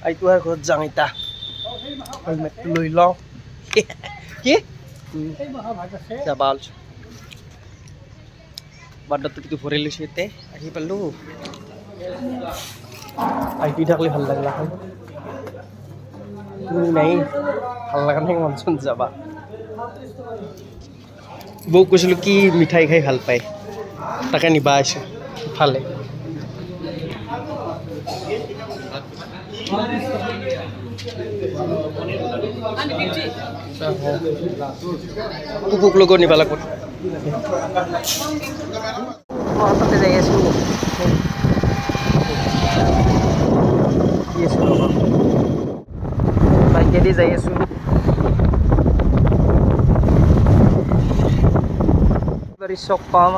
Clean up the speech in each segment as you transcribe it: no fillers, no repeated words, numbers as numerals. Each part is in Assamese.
আইতো আৰ ঘৰ যাং ইতা হেলমেটটো লৈ লওঁ কি যাবা ওলছো বাৰ্ডাৰটো কিন্তু ভৰি লৈছোঁ এতিয়া আহি পালোঁ আইটি থাকলে ভাল লাগলা হয় তুমি নাই ভাল লগা নাই মন চোন যাবা বৌক কৈছিলোঁ কি মিঠাই খাই ভাল পায় তাকে নিবা আহিছোঁ ইফালে কুকুক লগত নিবা লাগিব মই তাতে যাই আছোঁ বাইকেদি যাই আছোঁ বাৰী চক পাম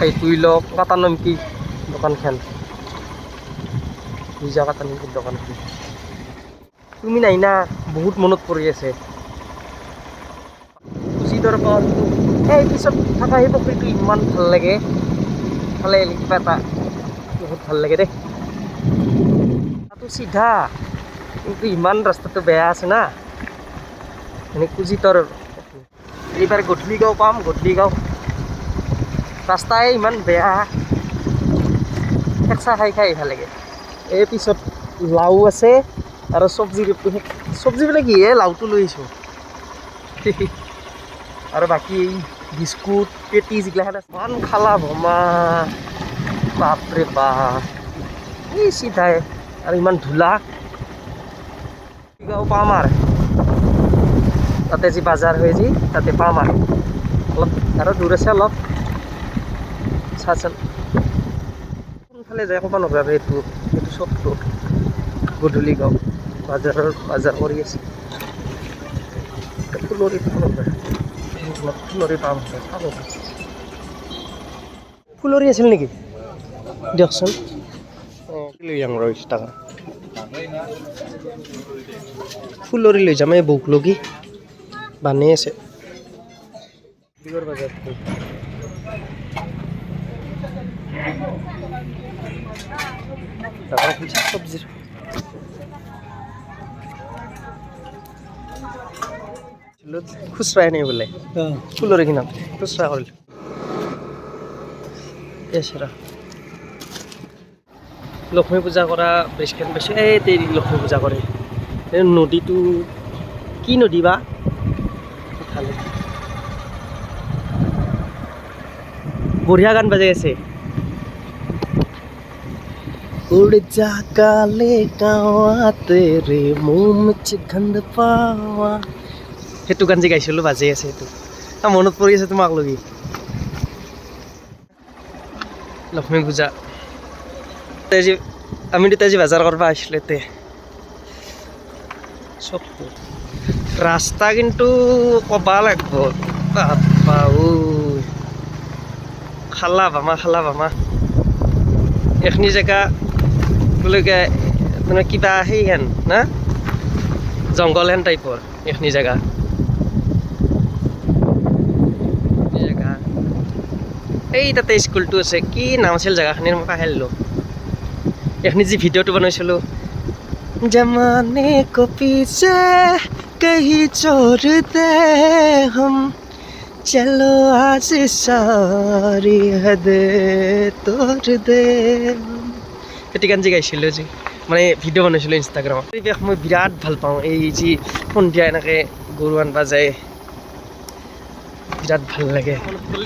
এই তুই লগ কাটা নাম কি দোকানখন নিজা কাটা নাম কি দোকানখন তুমি নাই না বহুত মনত পৰি আছে উচিতৰ পাৱাৰটো এই পিছত থকা সেই পুখুৰীটো ইমান ভাল লাগে ফালে কিবা এটা বহুত ভাল লাগে দেই তাতো চিধা কিন্তু ইমান ৰাস্তাটো বেয়া আছে না মানে কুজিতৰ এইবাৰ গধূলি গাঁও পাম গধূলি গাঁও ৰাস্তাই ইমান বেয়া হেঁচা খাই খাই ভাল লাগে এই পিছত লাও আছে আৰু চব্জি মানে কি লাওটো লৈ আহিছোঁ আৰু বাকী বিস্কুট পেটি যিগিলাখান আছে ইমান খালা ভমা বাপৰে বাপ এই চিধাই আৰু ইমান ধূলা গাঁও পাম আৰু তাতে যি বাজাৰ হয় যি তাতে পাম আৰু অলপ আৰু দূৰ আছে অলপ চাচোন কোনফালে যায় ক'ব নোৱাৰা এইটো চবটো গধূলি গাঁও বাজাৰ কৰি আছে ফুলৰি পাম ফুলৰি আছিল নেকি দিয়কচোন লৈ যাম ৰ টাকা ফুলৰি লৈ যাম এই বৌক লগি বানি আছে বাজাৰ চব্জিৰ খুচৰাই নাই বোলে ফুলৰি কিনাম খুচৰা কৰিলোঁ এচৰা লক্ষ্মী পূজা কৰা বেছখন বেছি এই দেৰি লক্ষ্মী পূজা কৰে এই নদীটো কি নদী বা ভালে বঢ়িয়া গান বাজাই আছে उड़ जा काले कावा तेरे मुंह में गंध पावा সেইটো গান যে গাইছিলোঁ বাজি আছে সেইটো মনত পৰি আছে তোমাক লগি লক্ষ্মী পূজা আমি দুটা আজি বজাৰ কৰিব আহিছিলোঁ এতে চব ৰাস্তা কিন্তু ক'বা লাগিব বাপ্পা খালা ভামা এইখিনি জেগা লৈকে মানে কিবা সেইহেন না জংঘলহেন টাইপৰ এইখিনি জেগা এই তাতে স্কুলটো আছে কি নাম আছিল জেগাখিনিৰ মই পাহৰিলোঁ এইখিনি যি ভিডিঅ'টো বনাইছিলোঁ জমানে কো পিছে কহি छोड़ दे हम चलो आज सारी हद तोड़ दे সেইটো গান যে গাইছিলোঁ যি মানে ভিডিঅ' বনাইছিলোঁ ইনষ্টাগ্ৰামত পৰিৱেশ মই বিৰাট ভাল পাওঁ এই যি সন্ধিয়া এনেকৈ গৰু আনবা যায় বিৰাট ভাল লাগে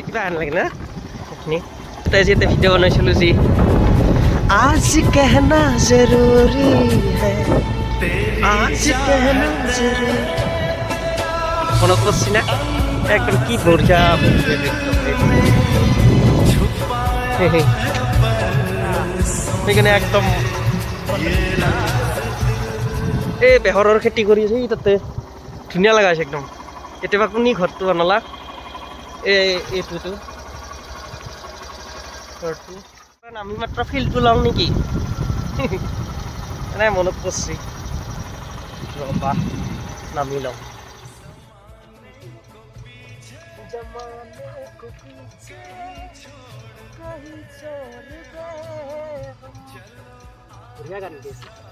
কিবা আন লাগে না সেইখিনি তাই যে এটা ভিডিঅ' বনাইছিলোঁ যি আজ कहना जरूरी है आज कहना जरूरी মনত পড়ছি না একদম কি বঢ়িয়া সেইকাৰণে একদম এই বেহৰৰ খেতি কৰি আছে তাতে ধুনীয়া লগা আছে একদম কেতিয়াবা কোনি ঘৰটো বনালা এইটোতো ঘৰটো আমি মাত্ৰ ফিল্ডটো লওঁ নেকি এনে মনত পৰছি ৰবা নামি লওঁ जमाने को पीछे कहीं छोड़ दे हम बढ़िया गान गाइছে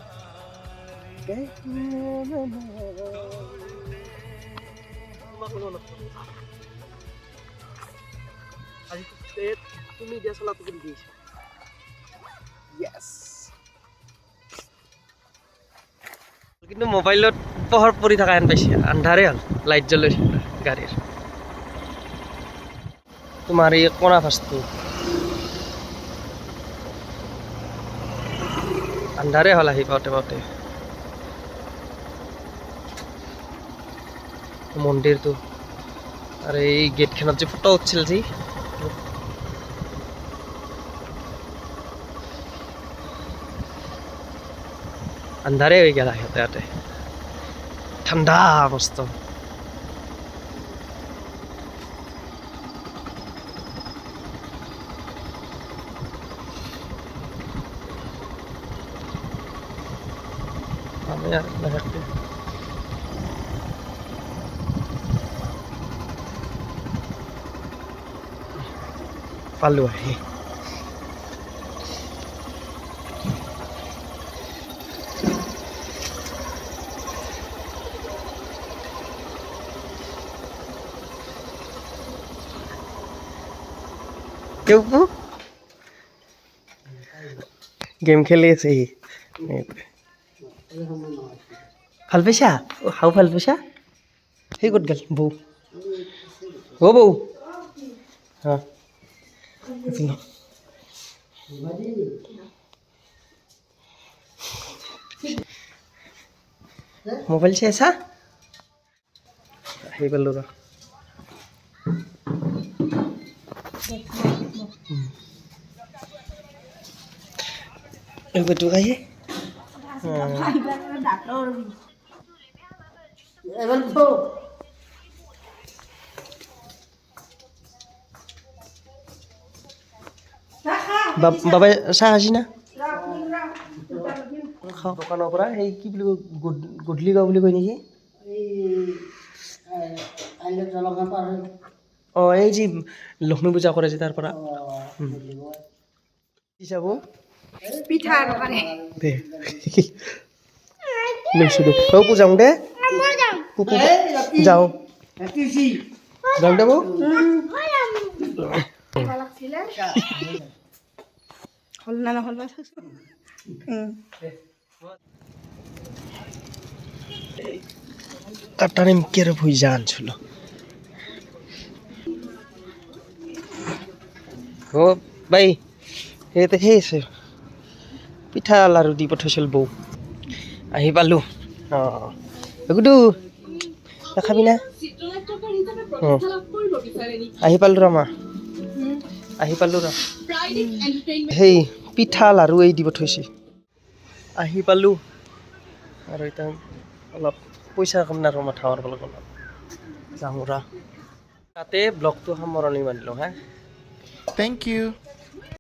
তুমি দিয়া চলা তুমি দিয়েছো ইয়েস কিন্তু মোবাইলত পোহৰ পৰি থকা হেন পাইছে আন্ধাৰে হ'ল লাইট জ্বলাইছে গাড়ীৰ তোমাৰ এই কোনা ফাষ্টটো আন্ধাৰে হ'ল আহি পাওঁতে পাওঁতে মন্দিৰটো আৰু এই গেটখনত যে ফটো উঠিছিল যি अंधारे हो गया होते आते ठंडा मस्त पालू है क्यों गेम खेले सही फल पैसा हाउ फल पैसा हे गुड गर्ल बो ओ बो हाँ मोबाइल से ऐसा हे बोलो रा बेटू का ये बाबा चाह আজি না দোকানৰ পৰা এই কি বুলি গধূলি গাঁও বুলি কয় নেকি অঁ এই যি লক্ষ্মী পূজা কৰে যে তাৰ পৰা কি চাব পিঠা দোকানে দে লৈছো দে তই পূজাও দে যাও যাও দেব হল না হল না কাটারে কেরে ভুই জান ছিল ও ভাই এতে হেছে পিঠা লাৰু দি পঠাইছিল বৌ আহি পালো গুডু খাবি না আহি পালো ৰা মা আহি পালো ৰা সেই পিঠা লাৰু এই দি পঠাইছে আহি পালো আৰু এটা অলপ পইচা কম না ৰ মাথা মাৰিব লাগিব যাম ৰা তাতে ব্লগটো সামৰণি মাৰিলোঁ হা Thank you.